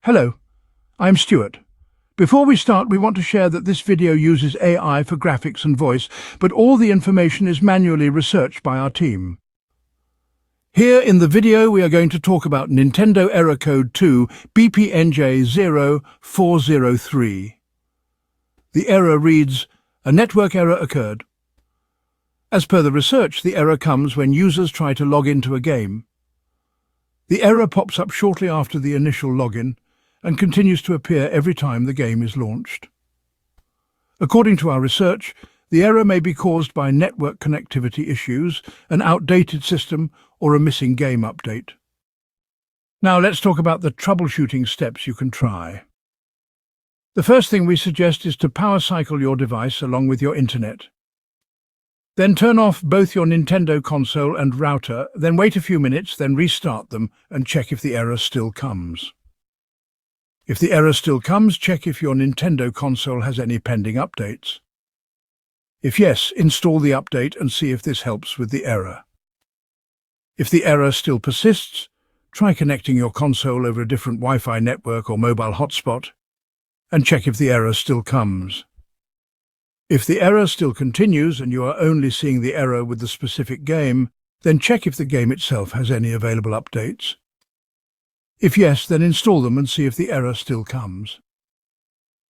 Hello, I'm Stuart. Before we start, we want to share that this video uses AI for graphics and voice, but all the information is manually researched by our team. Here in the video, we are going to talk about Nintendo Error Code 2 BPNJA 0403. The error reads, "A network error occurred." As per the research, the error comes when users try to log into a game. The error pops up shortly after the initial login and continues to appear every time the game is launched. According to our research, the error may be caused by network connectivity issues, an outdated system, or a missing game update. Now let's talk about the troubleshooting steps you can try. The first thing we suggest is to power cycle your device along with your internet. Then turn off both your Nintendo console and router, then wait a few minutes, then restart them and check if the error still comes. If the error still comes, check if your Nintendo console has any pending updates. If yes, install the update and see if this helps with the error. If the error still persists, try connecting your console over a different Wi-Fi network or mobile hotspot and check if the error still comes. If the error still continues and you are only seeing the error with the specific game, then check if the game itself has any available updates. If yes, then install them and see if the error still comes.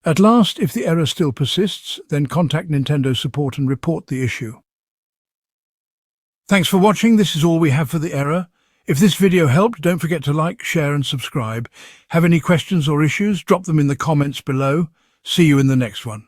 At last, if the error still persists, then contact Nintendo support and report the issue. Thanks for watching. This is all we have for the error. If this video helped, don't forget to like, share and subscribe. Have any questions or issues? Drop them in the comments below. See you in the next one.